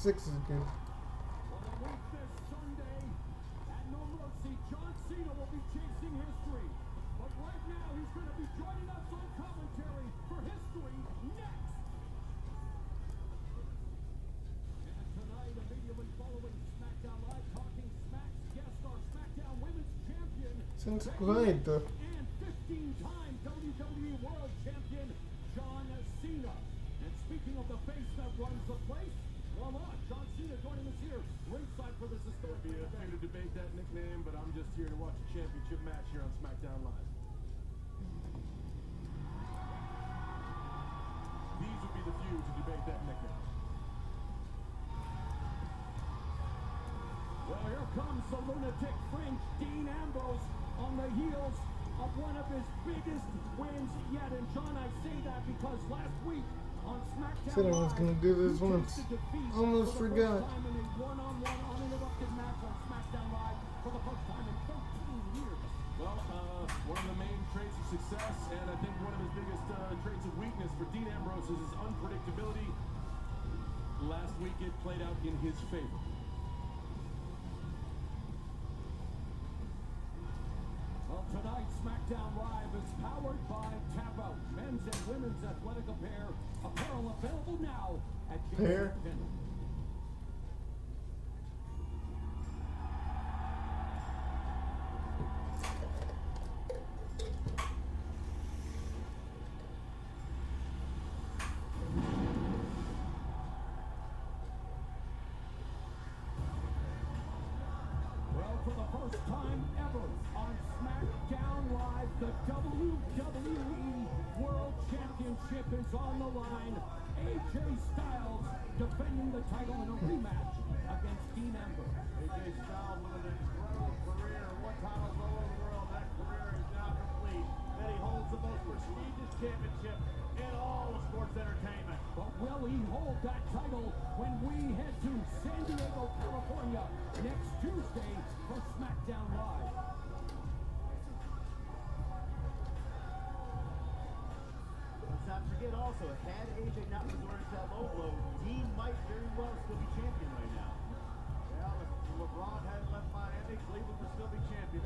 6 is good. Well, a week this Sunday, at No Mercy, John Cena will be chasing history. But right now, he's going to be joining us on commentary for history next. And tonight, immediately following SmackDown Live, Talking Smack's guest, our SmackDown Women's Champion, Sounds quiet though. and 15-time WWE World Champion, John Cena. And speaking of the face that runs the place, voila, John Cena joining us here ringside for this historic It'd be a few to debate that nickname, but I'm just here to watch a championship match here on SmackDown Live. These would be the few to debate that nickname. Well, here comes the lunatic fringe, Dean Ambrose, on the heels of one of his biggest wins yet. And John, I say that because last week on SmackDown Said I was gonna do this he once. takes the defeat Almost for the forgot. first time in a one-on-one uninterrupted match on SmackDown Live for the first time in 13 years. Well, one of the main traits of success, and I think one of his biggest traits of weakness for Dean Ambrose is his unpredictability. Last week it played out in his favor. Well, tonight, SmackDown Live is powered by Tap Out, men's and women's athletic apparel available now at Pair? JCPenney. Well, for the first time ever on SmackDown Live, the WWE World Championship is on the line. AJ Styles defending the title in a rematch against Dean Ambrose. AJ Styles with an incredible career. One titles all over the world. That career is now complete. That he holds the most prestigious championship in all of sports entertainment. But will he hold that title when we head to San Diego, California next Tuesday for SmackDown Live? Let's not forget also, had AJ not resorted to that low blow, Dean might very well still be champion right now. Well, if LeBron hadn't left Miami, Cleveland would still be champion.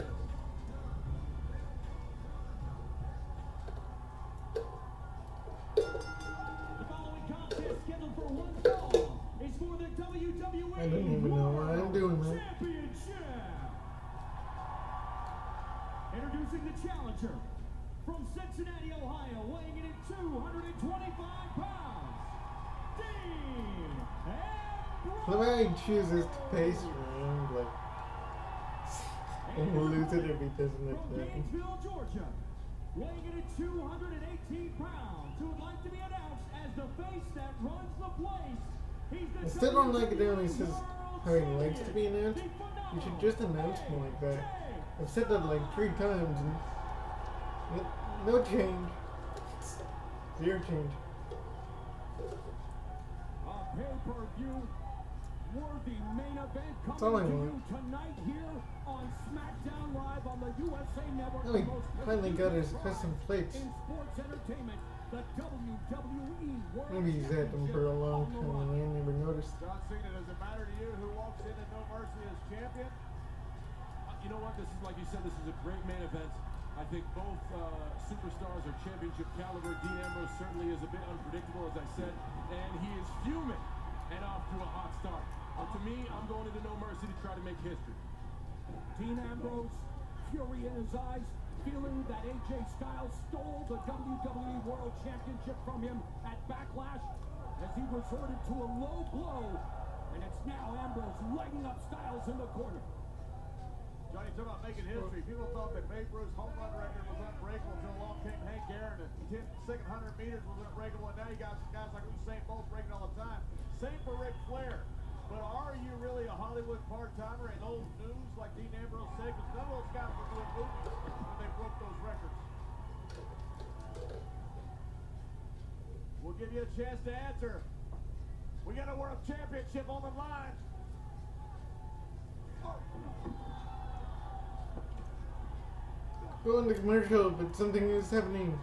The following contest scheduled for one fall is for the WWE I don't even know what I'm doing, man. Championship. Introducing the challenger from Cincinnati, Ohio, weighing in at 225 pounds, Dean Ambrose. The way he chooses to pace around, like, and he'll lose it if he doesn't From like that. Gainesville, Georgia, weighing in at 218 pounds, who would like to be announced as the face that runs the place. He's the I still don't like it WWE when he says World how he likes to be Champion, announced. the You should phenomenal just announce him like that. AJ. I've said that like 3 times and no change. Zero change. A pay-per-view worthy main event That's all I coming to you want. tonight here on SmackDown Live on the USA Network. Oh, The he most finally got his prestigious custom product plates. in sports entertainment, the WWE World Maybe he's had them for a long Championship time on the and I never noticed. John Cena, does it matter to you who walks in at No Mercy as champion? You know what? This is, like you said, this is a great main event. I think both superstars are championship caliber. Dean Ambrose certainly is a bit unpredictable, as I said, and he is fuming and off to a hot start. To me, I'm going into No Mercy to try to make history. Dean Ambrose, fury in his eyes, feeling that AJ Styles stole the WWE World Championship from him at Backlash as he resorted to a low blow, and it's now Ambrose lighting up Styles in the corner. Johnny, talking about making history. People thought that Babe Ruth's home run record was unbreakable until along came Hank Aaron and 10 second 100 meters was unbreakable, and now you got guys like Usain Bolt breaking all the time. Same for Ric Flair. But are you really a Hollywood part-timer and old news like Dean Ambrose said? Because none of those guys were doing movies when they broke those records. We'll give you a chance to answer. We got a world championship on the line. Going to commercial, but something is happening.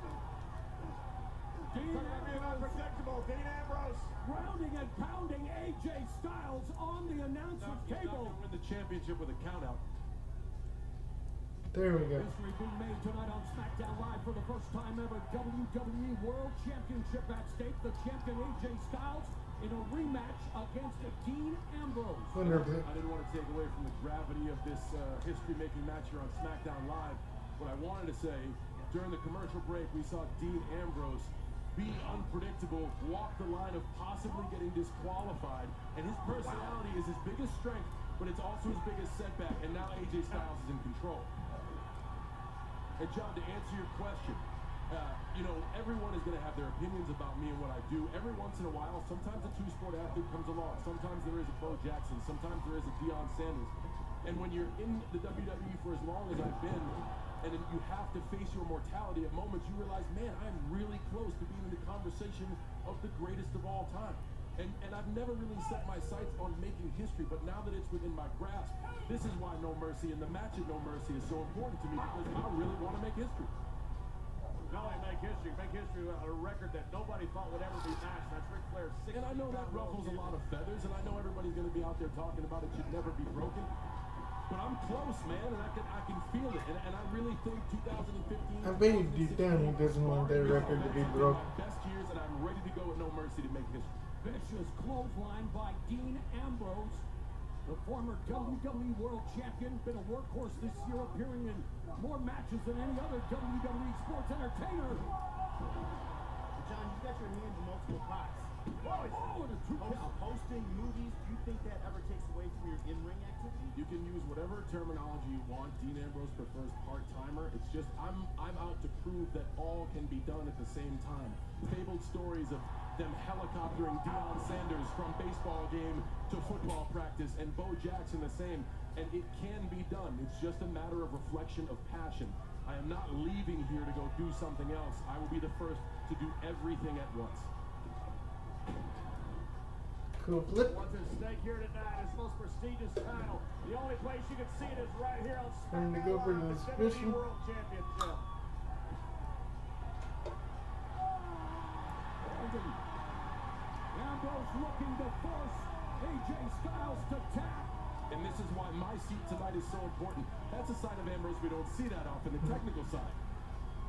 Dean Talking about being unpredictable, Dean Ambrose. grounding and pounding AJ Styles. table. Win the championship with a countout. There we go. History being made tonight on SmackDown Live for the first time ever. WWE World Championship at stake. The champion AJ Styles in a rematch against Dean Ambrose. 100%. I didn't want to take away from the gravity of this history-making match here on SmackDown Live. What I wanted to say, during the commercial break, we saw Dean Ambrose be unpredictable, walk the line of possibly getting disqualified, and his personality is his biggest strength, but it's also his biggest setback, and now AJ Styles is in control. And John, to answer your question, you know, everyone is going to have their opinions about me and what I do. Every once in a while, sometimes a two-sport athlete comes along. Sometimes there is a Bo Jackson. Sometimes there is a Deion Sanders. And when you're in the WWE for as long as I've been, and then you have to face your mortality at moments, you realize, man, I'm really close to being in the conversation of the greatest of all time. And I've never really set my sights on making history, but now that it's within my grasp, this is why No Mercy and the match at No Mercy is so important to me, because I really want to make history. Not only make history with a record that nobody thought would ever be matched. That's Ric Flair's 60. And I know that ruffles a lot of feathers, and I know everybody's going to be out there talking about it should never be broken. But I'm close, man, and I can feel it. And I really think 2015. I bet deep down he doesn't want that record to be broken. Best years, and I'm ready to go with No Mercy to make history. Vicious clothesline by Dean Ambrose, the former WWE World Champion, been a workhorse this year, appearing in more matches than any other WWE sports entertainer. John, you got your hands in multiple pots. Oh, and a two count. Hosting movies, do you think that ever takes away from your in-ring activity? You can use whatever terminology you want. Dean Ambrose prefers part-timer. It's just I'm out to prove that all can be done at the same time. Fabled stories of them helicoptering Deion Sanders from baseball game to football practice, and Bo Jackson the same. And it can be done. It's just a matter of reflection of passion. I am not leaving here to go do something else. I will be the first to do everything at once. Cool flip. What's at stake here tonight? His most prestigious title. The only place you can see it is right here on Time to go for SmackDown the Live, the submission. WWE World Championship. Ambrose looking to force AJ Styles to tap. And this is why my seat tonight is so important. That's a side of Ambrose we don't see that often, the technical side.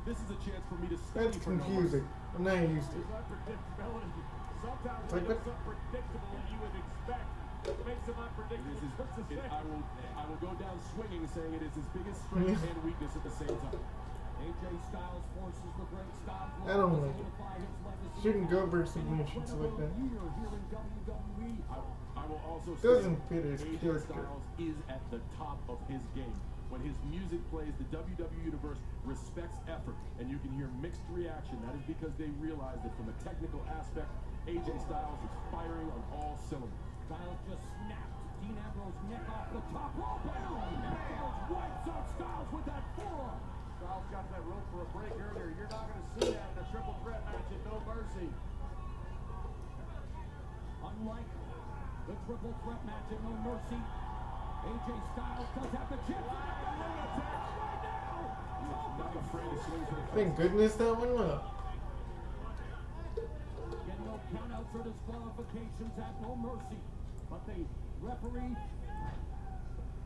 This is a chance for me to study That's for No Mercy. confusing. I'm not used to His it. unpredictability. Sometimes It's like when what? it's unpredictable than you would expect. It makes him unpredictable. This is, What's the thing? I will go down swinging, saying it is his biggest strength and weakness at the same time. AJ Styles forces the break. Styles I don't will like it. solidify his legacy. Shouldn't go for An submissions like incredible that. year here in WWE. I will also Doesn't say fit his AJ character. Styles is at the top of his game. When his music plays, the WWE Universe respects effort, and you can hear mixed reaction. That is because they realize that from a technical aspect, AJ Styles is firing on all cylinders. Styles just snapped Dean Ambrose neck off the top rope. Ambrose wipes out Styles with that forearm. Styles got that rope for a break earlier. You're not going to see that in a triple threat match at No Mercy. Unlike the triple threat match at No Mercy, AJ Styles does have the chance to make a ring attack right now. Not afraid to swing to the Thank goodness that one went up. Again, no countouts or disqualifications at No Mercy. But the referee,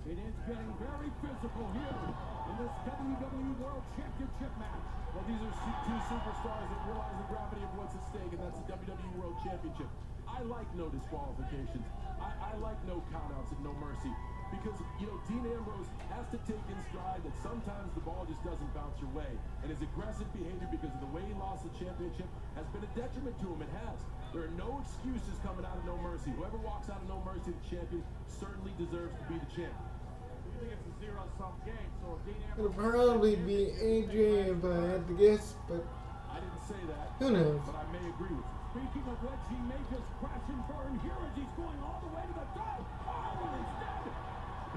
it is getting very physical here in this WWE World Championship match. Well, these are two superstars that realize the gravity of what's at stake, and that's the WWE World Championship. I like no disqualifications. I like no countouts and No Mercy. Because, you know, Dean Ambrose has to take in stride that sometimes the ball just doesn't bounce your way. And his aggressive behavior, because of the way he lost the championship, has been a detriment to him. It has. There are no excuses coming out of No Mercy. Whoever walks out of No Mercy the champion certainly deserves to be the champ. You think it's a zero-sum game, so if Dean It'll Ambrose... probably be AJ if I had to guess, but I didn't say that. who knows? But I may agree with you. Speaking of which, he may just crash and burn here as he's going all the way to the top. Oh, and instead,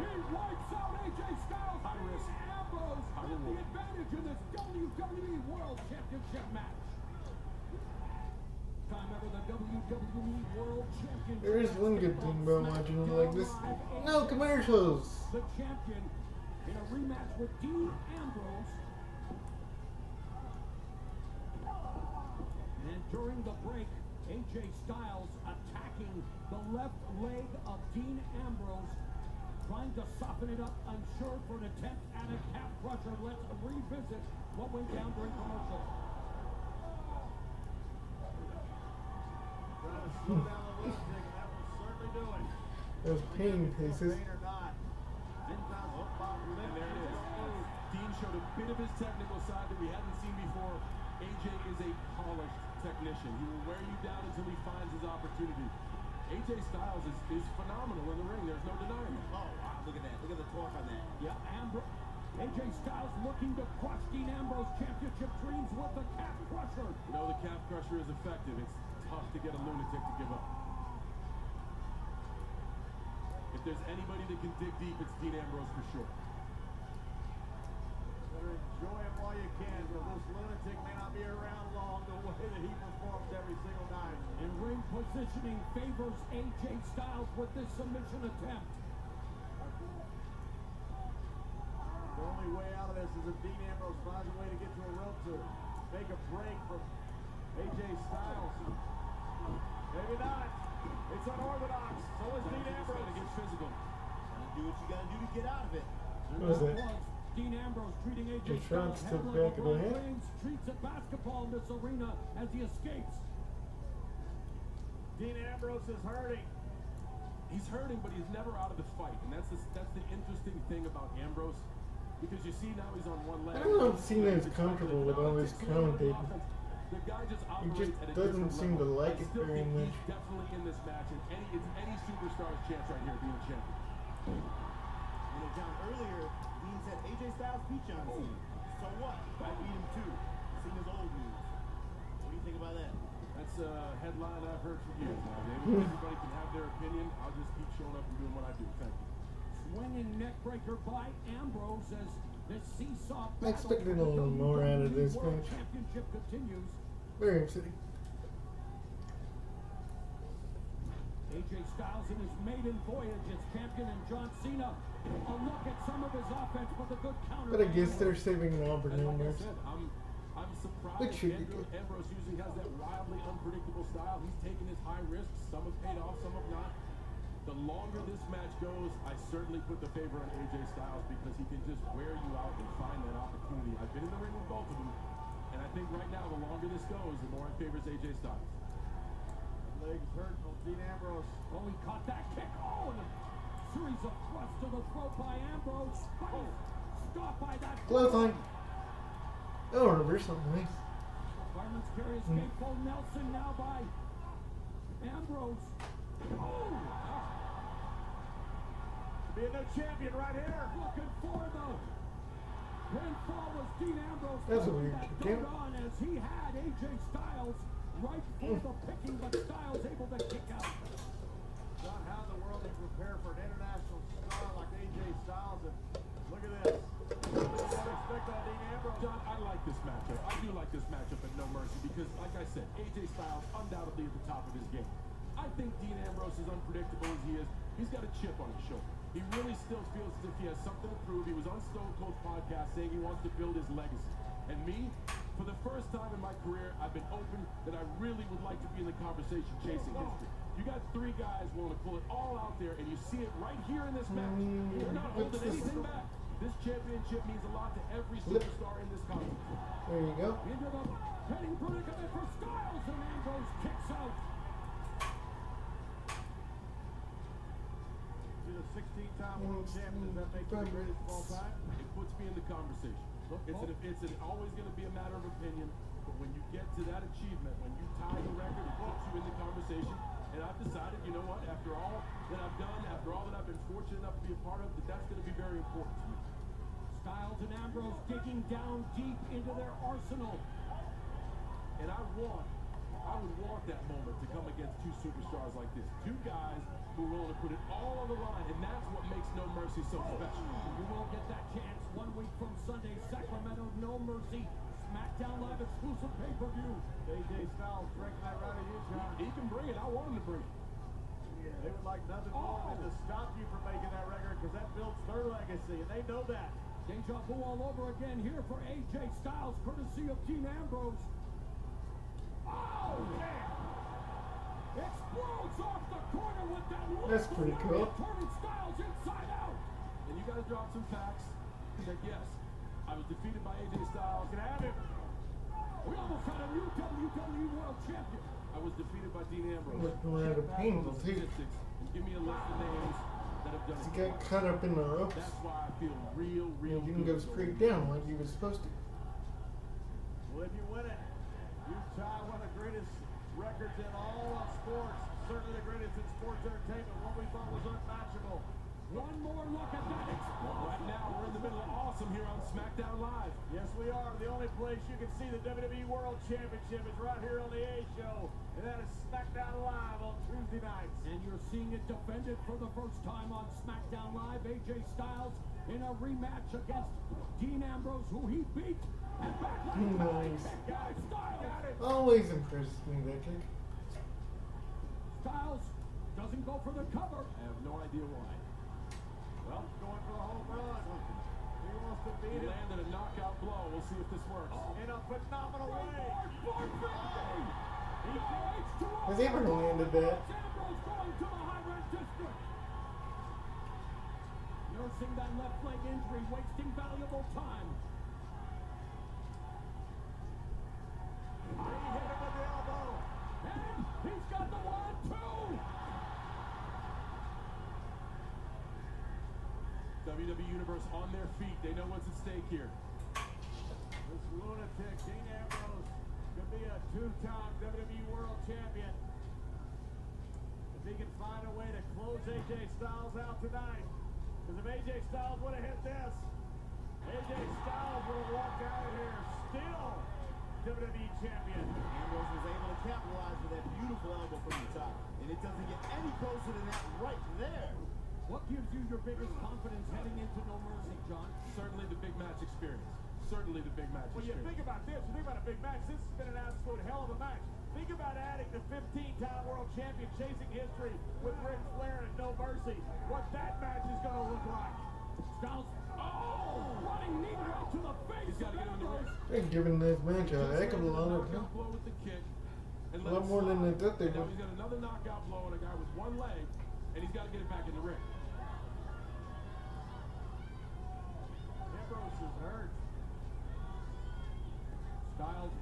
he wipes out AJ Styles. High risk. Ambrose High with the reward. advantage in this WWE World Championship match. Time ever the WWE World Championship. There is one good thing about watching it like this. No commercials. The champion in a rematch with Dean Ambrose. And during the break, AJ Styles attacking the left leg of Dean Ambrose, trying to soften it up, unsure for an attempt at a calf crusher. Let's revisit what went down during commercial. Trying to slow down the lunatic, and that will certainly do it. Those pain cases. Pain or not. Gentiles hook bop, And there it is. Dean showed a bit of his technical side that we hadn't seen before. AJ is a polished technician. He will wear you down until he finds his opportunity. AJ Styles is phenomenal in the ring. There's no denying it. Oh, wow. Look at that. Look at the torque on that. Yeah, AJ Styles looking to crush Dean Ambrose championship dreams with the calf crusher. You know, the calf crusher is effective. It's tough to get a lunatic to give up. If there's anybody that can dig deep, it's Dean Ambrose for sure. Better enjoy him while you can, because this lunatic may not be around long the way that he performs every single night. And ring positioning favors AJ Styles with this submission attempt. The only way out of this is if Dean Ambrose finds a way to get to a rope to make a break from AJ Styles. Maybe not. It's unorthodox. So is Dean Ambrose. Going to get physical. Gotta do what you gotta do to get out of it. What was that? Dean Ambrose treating AJ The Styles shots to the head back of the like head. LeBron James treats a basketball in this arena as he escapes. Dean Ambrose is hurting. He's hurting, but he's never out of the fight. And that's the interesting thing about Ambrose. Because you see now he's on one leg. I don't seem as comfortable with all this commentating. The guy just He operates just at a doesn't different seem to level. like I it still very think much. he's definitely in this match, and it's any superstar's chance right here being champion. You know, John, earlier, Dean said AJ Styles beat John Cena. So what? I beat him too. Cena's old news. What do you think about that? That's a headline I've heard for years now, David. Everybody can have their opinion. I'll just keep showing up and doing what I do. Thank you. Swinging neck breaker by Ambrose as the seesaw I expected a little more out of this World match. Championship continues. Very exciting. AJ Styles in his maiden voyage as champion, and John Cena. A look at some of his offense, but the good counter. But I guess they're saving Auburn And like I numbers. said, I'm surprised Which should be Ambrose, good. Ambrose usually has that wildly unpredictable style. He's taken his high risks. Some have paid off, some have not. The longer this match goes, I certainly put the favor on AJ Styles because he can just wear you out and find that opportunity. I've been in the ring with both of them, and I think right now, the longer this goes, the more it favors AJ Styles. Legs hurt from Dean Ambrose. Oh, he caught that kick. Oh, and a series of thrusts to the throat by Ambrose. Oh, stopped by that. Clothesline. Oh, reversal. Nice. Fireman's carry escape. Full Nelson now by Ambrose. Oh, Be a new champion right here. looking for the pinfall was Dean Ambrose. That's a throwing weird that kick. dirt on as he had AJ Styles right for the picking, but Styles able to kick out. John, how in the world do you prepare for an international star like AJ Styles? And look at this. What do you expect on Dean Ambrose? John, I like this matchup. I do like this matchup at No Mercy because, like I said, AJ Styles undoubtedly at the top of his game. I think Dean Ambrose is unpredictable as he is. He's got a chip on his shoulder. He really still feels as if he has something to prove. He was on Stone Cold's podcast saying he wants to build his legacy. And me, for the first time in my career, I've been open that I really would like to be in the conversation chasing history. You got three guys willing to pull it all out there, and you see it right here in this match. They're not holding anything back. This championship means a lot to every superstar in this company. There you go. Into the heading predicament for Styles, and Ambrose kicks out. He's a 16-time world champion. Does that make him the greatest of all time? It puts me in the conversation. It's always going to be a matter of opinion, but when you get to that achievement, when you tie the record, it puts you in the conversation. And I've decided, you know what, after all that I've done, after all that I've been fortunate enough to be a part of, that's going to be very important to me. Styles and Ambrose digging down deep into their arsenal. And I would want that moment to come against two superstars like this. Two guys who are willing to put it all on the line, and that's what makes No Mercy so special. You will get that chance 1 week from Sunday, Sacramento, No Mercy. SmackDown Live exclusive pay-per-view. AJ Styles breaking that right at you, John. He can bring it. I want him to bring it. They would like nothing more than to stop you from making that record because that builds their legacy, and they know that. Deja vu all over again here for AJ Styles, courtesy of Dean Ambrose. Oh, man! explodes off the corner with that That's pretty cool. turning Styles inside out. And you guys dropped some facts. That yes, I was defeated by AJ Styles. Can I have him? We almost had a new WWE World Champion. I was defeated by Dean Ambrose. Looking rather Check back painful, on the too. statistics and give me a list of names that have done He it. got caught up in the ropes. That's why I feel real He didn't good. go straight down like he was supposed to. Well, if you win it, you tie one of the greatest records in all of sports. Certainly the greatest in sports entertainment. One we thought was unmatchable. One more look at that explosion. Right now, we're in the middle of awesome here on SmackDown Live. Yes, we are. The only place you can see the WWE World Championship is right here on the A Show. And that is SmackDown Live on Tuesday nights. And you're seeing it defended for the first time on SmackDown Live. AJ Styles in a rematch against Dean Ambrose, who he beat. And back Nice. Got Styles. Always impresses me, that kick. Styles doesn't go for the cover. I have no idea why. Well, going for the home run. He wants to He beat it landed a knockout blow. We'll see if this works. in a phenomenal way. Has he ever landed that? Ambrose going to the high rent district. Nursing that left leg injury, wasting valuable time. He hit him with the elbow. And he's got the 1-2. WWE Universe on their feet. They know what's at stake here. This lunatic, Dean Ambrose, could be a two-time WWE World Champion. If he can find a way to close AJ Styles out tonight. Because if AJ Styles would have hit this, AJ Styles would have walked out of here still WWE Champion. Ambrose was able to capitalize with that beautiful elbow from the top. And it doesn't get any closer than that right there. What gives you your biggest confidence heading into No Mercy, John? Certainly the big match experience. Certainly the big match When you experience. think about this, you think about a big match, this has been an absolute hell of a match. Think about adding the 15-time world champion chasing history with Ric Flair and No Mercy. What that match is going to look like. Styles, running knee right to the face. He's got to get him in the ring. They're giving this match a heck of a lot of Knockout blow with the kick. And A let lot it more than slide. they thought they And now would. he's got another knockout blow on a guy with one leg, and he's got to get it back in the ring. Ambrose is hurt. Styles.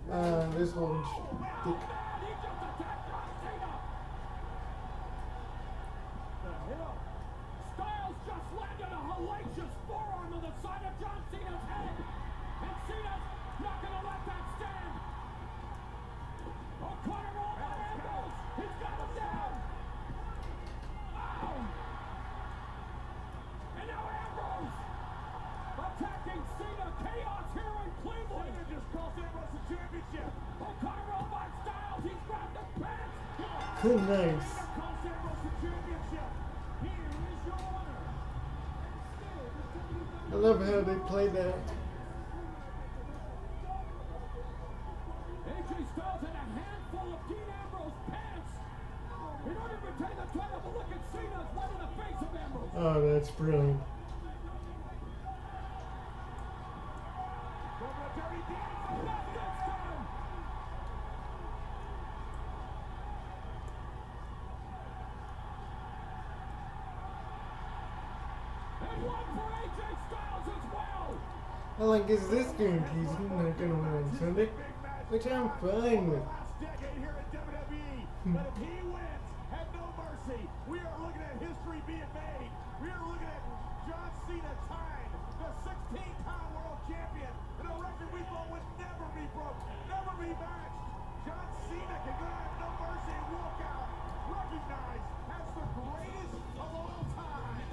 this one's Oh, thick. man, he just attacked John Cena. The hill. Styles just landed a hellacious forearm on the side of John Cena's head. And Cena's not going to let that stand. Corner roll by Ambrose. He's got him down. Ow. And now Ambrose attacking Cena. Chaos here in Cleveland. Cena just cost Ambrose the championship. Corner roll by Styles. He's grabbed the pants. Nice. Cena cost Ambrose the championship. Here is your winner. I love how they play that. AJ Styles had a handful of Dean Ambrose pants in order to retain the title, but look at Cena's right in the face of Ambrose. Oh, that's brilliant. From the dirty Dean. Not this time. And one for AJ Styles as well. I like, is this guaranteed he's not gonna win on Sunday? Which I'm fine with. Last decade here at WWE. But if he wins at No Mercy, we are looking at history being made. We are looking at John Cena tying the 16-time world champion in a record we thought would never be broken, never be matched. John Cena can go out at No Mercy and walk out recognized as the greatest of all time.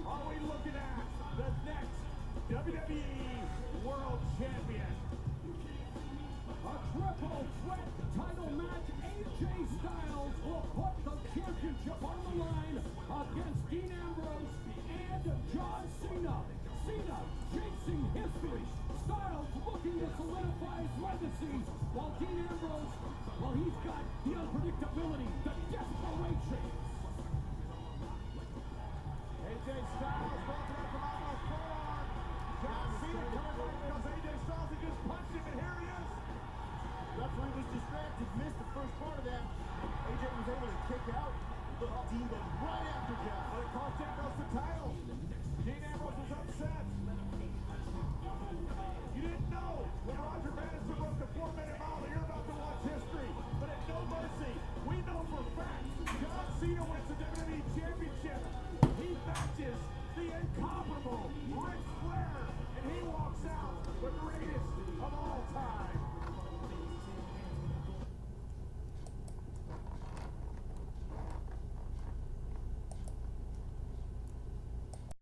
Are we looking at the next WWE World Champion? A triple threat title match. AJ Styles will put the championship on the line against Dean Ambrose and John Cena. Cena chasing history. Styles looking to solidify his legacy, while Dean Ambrose, well, he's got the unpredictability, the desperation. AJ Styles going for that phenomenal forearm. John Cena coming right because AJ Styles had just punched him, and here he is. Referee was distracted, missed the first part of that. AJ was cost Ambrose the title.